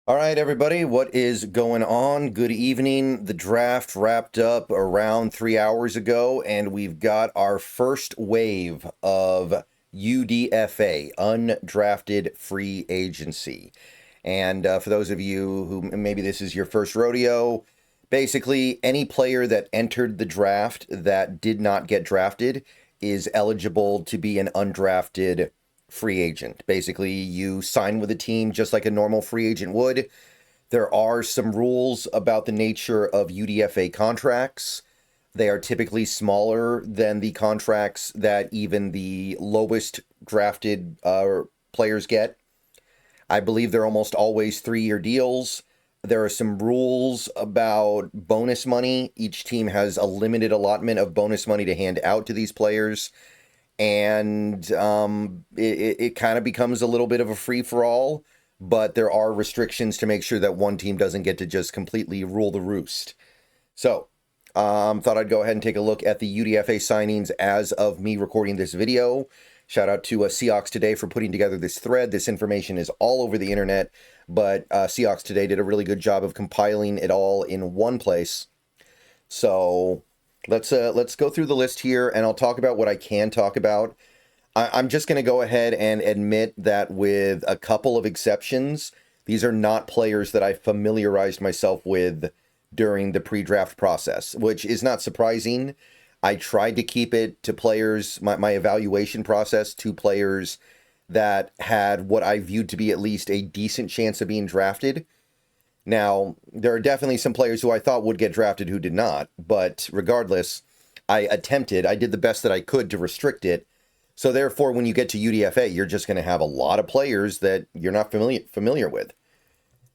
All right, everybody, what is going on? Good evening. The draft wrapped up around 3 hours ago, and we've got our first wave of UDFA, Undrafted Free Agency. And for those of you who maybe this is your first rodeo, basically any player that entered the draft that did not get drafted is eligible to be an undrafted free agent. Basically, you sign with a team just like a normal free agent would. There are some rules about the nature of UDFA contracts. They are typically smaller than the contracts that even the lowest drafted players get. I believe they're almost always 3-year deals. There are some rules about bonus money. Each team has a limited allotment of bonus money to hand out to these players. And it kind of becomes a little bit of a free-for-all, but there are restrictions to make sure that one team doesn't get to just completely rule the roost. So, thought I'd go ahead and take a look at the UDFA signings as of me recording this video. Shout out to Seahawks Today for putting together this thread. This information is all over the internet, but Seahawks Today did a really good job of compiling it all in one place. So let's go through the list here, and I'll talk about what I can talk about. I'm just going to go ahead and admit that with a couple of exceptions, these are not players that I familiarized myself with during the pre-draft process, which is not surprising. I tried to keep it to players, my evaluation process, to players that had what I viewed to be at least a decent chance of being drafted. Now, there are definitely some players who I thought would get drafted who did not, but regardless, I did the best that I could to restrict it. So therefore, when you get to UDFA, you're just going to have a lot of players that you're not familiar with.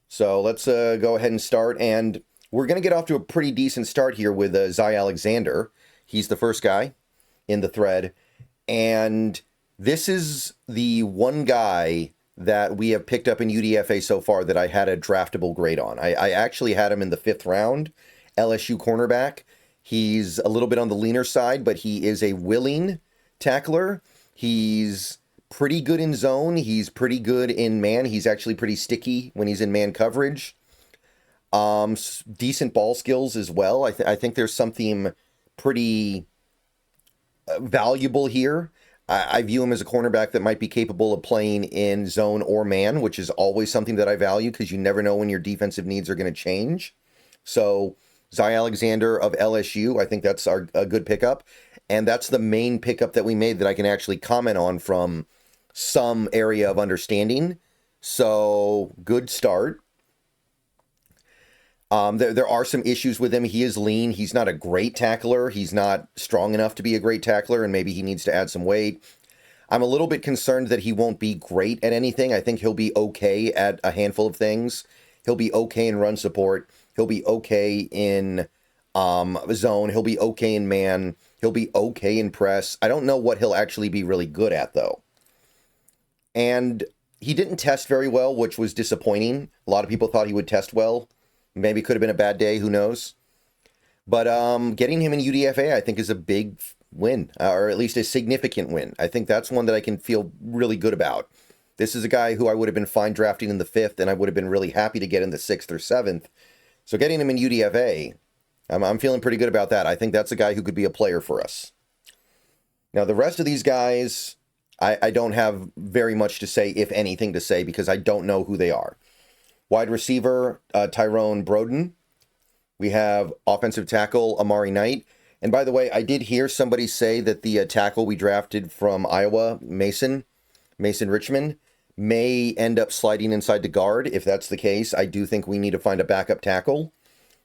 So let's go ahead and start, and we're going to get off to a pretty decent start here with Alexandra. He's the first guy in the thread, and this is the one guy that we have picked up in UDFA so far that I had a draftable grade on. I actually had him in the 5th round, LSU cornerback. He's a little bit on the leaner side, but he is a willing tackler. He's pretty good in zone. He's pretty good in man. He's actually pretty sticky when he's in man coverage. Decent ball skills as well. I think there's something pretty valuable here. I view him as a cornerback that might be capable of playing in zone or man, which is always something that I value because you never know when your defensive needs are going to change. So Alexandra of LSU, I think that's a good pickup. And that's the main pickup that we made that I can actually comment on from some area of understanding. So good start. There are some issues with him. He is lean. He's not a great tackler. He's not strong enough to be a great tackler, and maybe he needs to add some weight. I'm a little bit concerned that he won't be great at anything. I think he'll be okay at a handful of things. He'll be okay in run support. He'll be okay in zone. He'll be okay in man. He'll be okay in press. I don't know what he'll actually be really good at, though. And he didn't test very well, which was disappointing. A lot of people thought he would test well. Maybe could have been a bad day, who knows? But getting him in UDFA, I think, is a big win, or at least a significant win. I think that's one that I can feel really good about. This is a guy who I would have been fine drafting in the 5th, and I would have been really happy to get in the 6th or 7th. So getting him in UDFA, I'm feeling pretty good about that. I think that's a guy who could be a player for us. Now, the rest of these guys, I don't have very much to say, if anything to say, because I don't know who they are. Wide receiver, Tyrone Broden. We have offensive tackle, Amari Knight. And by the way, I did hear somebody say that the tackle we drafted from Iowa, Mason Richmond, may end up sliding inside the guard. If that's the case, I do think we need to find a backup tackle.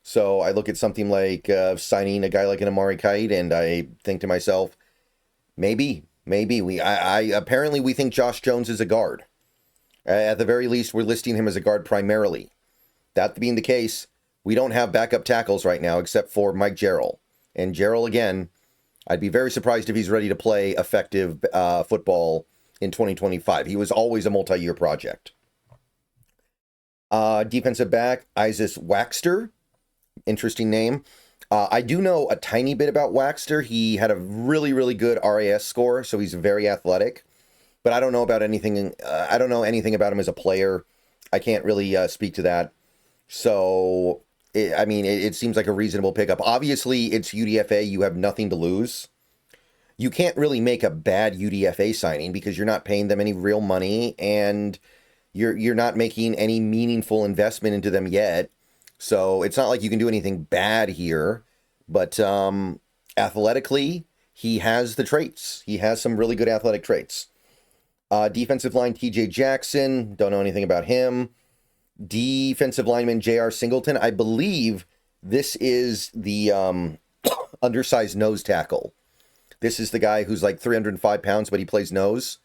So I look at something like signing a guy like an Amari Knight, and I think to myself, maybe. Apparently we think Josh Jones is a guard. At the very least, we're listing him as a guard primarily. That being the case, we don't have backup tackles right now except for Mike Jarrell. And Jarrell, again, I'd be very surprised if he's ready to play effective football in 2025. He was always a multi-year project. Defensive back, Isis Waxter. Interesting name. I do know a tiny bit about Waxter. He had a really, really good RAS score, so he's very athletic. But I don't know about anything. I don't know anything about him as a player. I can't really speak to that. So, I mean, it seems like a reasonable pickup. Obviously, it's UDFA. You have nothing to lose. You can't really make a bad UDFA signing because you're not paying them any real money and you're not making any meaningful investment into them yet. So it's not like you can do anything bad here. But athletically, he has the traits. He has some really good athletic traits. Defensive line, TJ Jackson. Don't know anything about him. Defensive lineman, J.R. Singleton. I believe this is the undersized nose tackle. This is the guy who's like 305 pounds, but he plays nose.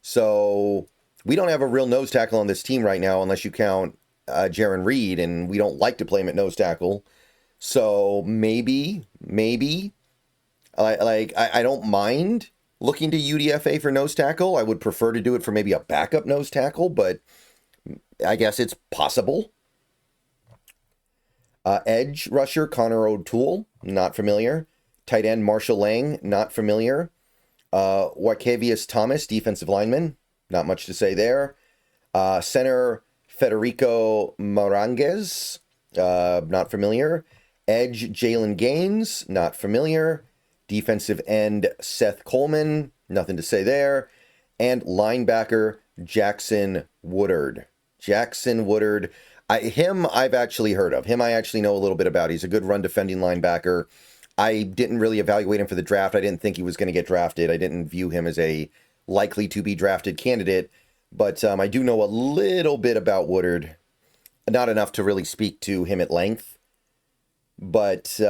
So we don't have a real nose tackle on this team right now, unless you count Jaron Reed, and we don't like to play him at nose tackle. So maybe, I don't mind looking to UDFA for nose tackle. I would prefer to do it for maybe a backup nose tackle, but I guess it's possible. Edge rusher, Connor O'Toole, not familiar. Tight end, Marshall Lang, not familiar. Wakevius Thomas, defensive lineman, not much to say there. Center, Federico Moranguez, not familiar. Edge, Jalen Gaines, not familiar. Defensive end, Seth Coleman, nothing to say there. And linebacker, Jackson Woodard. Him I've actually heard of. Him I actually know a little bit about. He's a good run defending linebacker. I didn't really evaluate him for the draft. I didn't think he was going to get drafted. I didn't view him as a likely to be drafted candidate. But I do know a little bit about Woodard. Not enough to really speak to him at length. But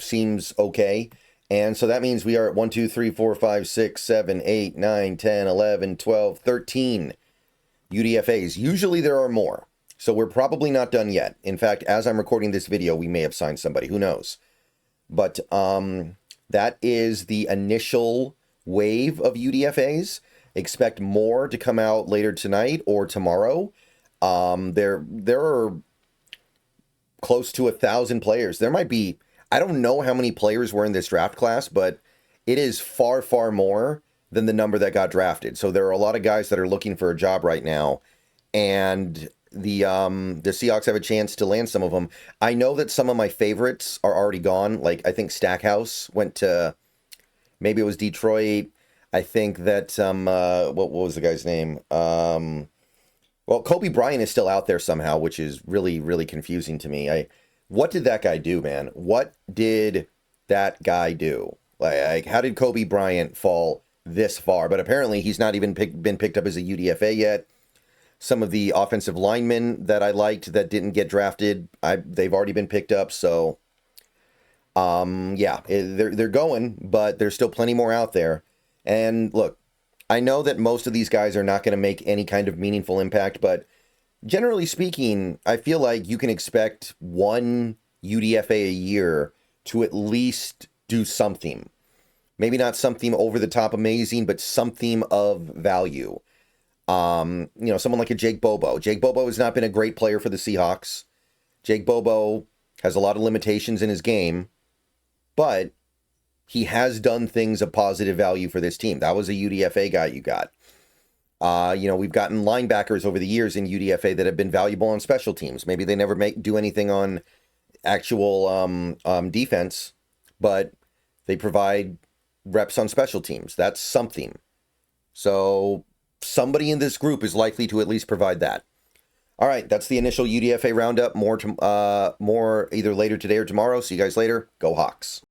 seems okay. And so that means we are at 1, 2, 3, 4, 5, 6, 7, 8, 9, 10, 11, 12, 13 UDFAs. Usually there are more. So we're probably not done yet. In fact, as I'm recording this video, we may have signed somebody. Who knows? But that is the initial wave of UDFAs. Expect more to come out later tonight or tomorrow. There are close to 1,000 players. There might be, I don't know how many players were in this draft class, but it is far, far more than the number that got drafted. So there are a lot of guys that are looking for a job right now, and the Seahawks have a chance to land some of them. I know that some of my favorites are already gone. Like, I think Stackhouse went to, maybe it was Detroit. I think that what was the guy's name? Well, Kobe Bryant is still out there somehow, which is really, really confusing to me. What did that guy do, man? What did that guy do? Like, how did Kobe Bryant fall this far? But apparently he's not even been picked up as a UDFA yet. Some of the offensive linemen that I liked that didn't get drafted, they've already been picked up. So, yeah, they're going, but there's still plenty more out there. And look, I know that most of these guys are not going to make any kind of meaningful impact, but generally speaking, I feel like you can expect one UDFA a year to at least do something. Maybe not something over the top amazing, but something of value. Someone like a Jake Bobo. Jake Bobo has not been a great player for the Seahawks. Jake Bobo has a lot of limitations in his game, but he has done things of positive value for this team. That was a UDFA guy you got. We've gotten linebackers over the years in UDFA that have been valuable on special teams. Maybe they never do anything on actual defense, but they provide reps on special teams. That's something. So somebody in this group is likely to at least provide that. All right, that's the initial UDFA roundup. More either later today or tomorrow. See you guys later. Go Hawks.